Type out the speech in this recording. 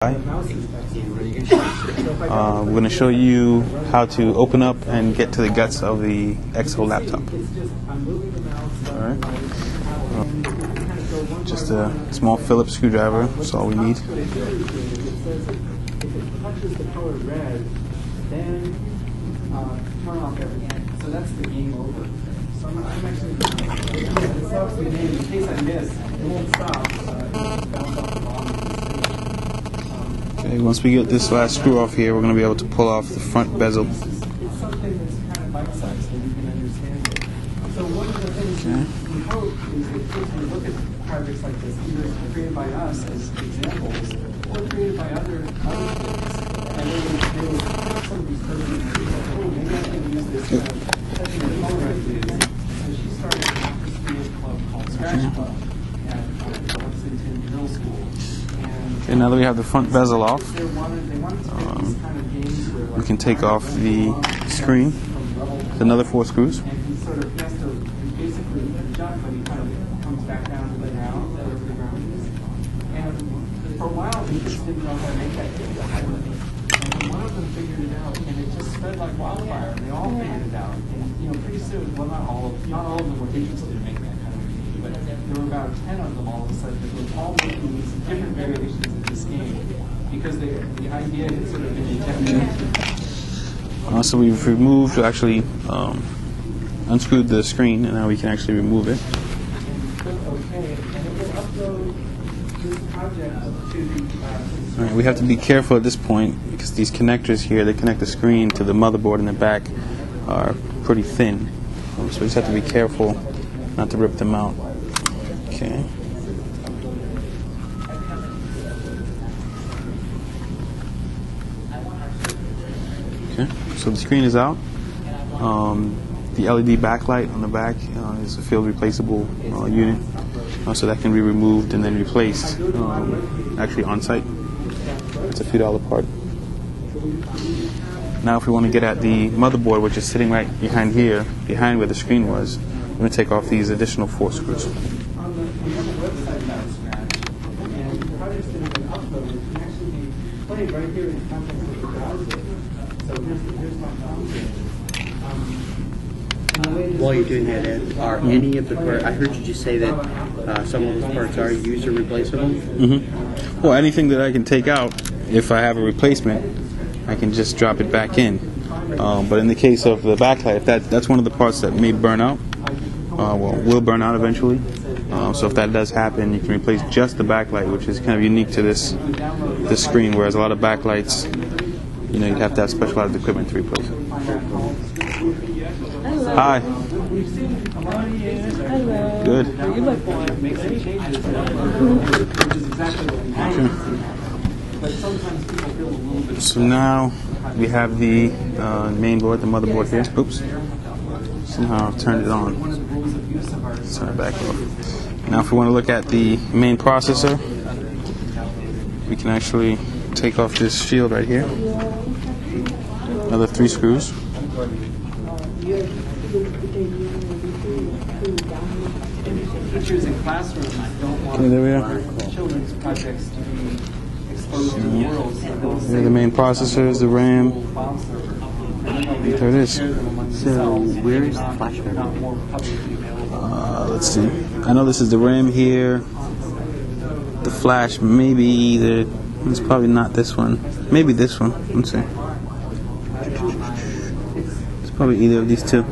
We're going to show you how to open up and get to the guts of the XO laptop. Alright. Just a small Phillips screwdriver, that's all we need. So that's the game over. So I'm actually it stops the game in case I miss. It won't stop. Okay, once we get this last screw off here, we're going to be able to pull off the front bezel. It's something that's kind of bite-sized so you can understand it. So one of the things we hope is that if we look at projects like this, either created by us as examples or created by other kids, and they will put some of these programs and say, oh, maybe I can use this to So she started an after-school club called Scratch Club at Lexington Middle School. Okay, now that we have the front bezel off, we can take off the screen with another 4 screws. And he sort of has to basically jump, but he kind of comes back down to the ground, wherever the ground is. And for a while, he just didn't know how to make that thing. And one of them figured it out, and it just spread like wildfire. And they all figured it out. And pretty soon, well, not all of them were interested in making that kind of game, but there were about 10 of them all of a sudden that were all making these different variations of this game because the idea had sort of been injected. So we've removed, actually unscrewed the screen, and now we can actually remove it. Alright, we have to be careful at this point because these connectors here, they connect the screen to the motherboard in the back, are pretty thin. So we just have to be careful not to rip them out. Okay. Okay, so the screen is out. The LED backlight on the back is a field replaceable unit, so that can be removed and then replaced actually on site. It's a few dollar part. Now if we want to get at the motherboard, which is sitting right behind here, behind where the screen was, we're going to take off these additional 4 screws. We have a website about Scratch, and the projects that have been uploaded can actually be played right here in the context of the browser. So here's my browser. While you're doing that, Ed, are any of the parts, I heard you just say that some of those parts are user replaceable? Mm-hmm. Well, anything that I can take out, if I have a replacement, I can just drop it back in. But in the case of the backlight, if that's one of the parts that may burn out, will burn out eventually. So if that does happen, you can replace just the backlight, which is kind of unique to this screen, whereas a lot of backlights, you'd have to have specialized equipment to replace it. Hi. Hello. Good. You look bored. So now we have the main board, the motherboard here. Oops. Somehow I've turned it on. Let's turn it back off. Now if we want to look at the main processor, we can actually take off this shield right here. Another 3 screws. Teachers in classrooms don't want children's projects to be exposed to the world. So here are the main processors, the RAM. There it is. So where is the flash memory? Let's see. I know this is the RAM here. The flash, maybe it's probably not this one. Maybe this one. Let's see. It's probably either of these two.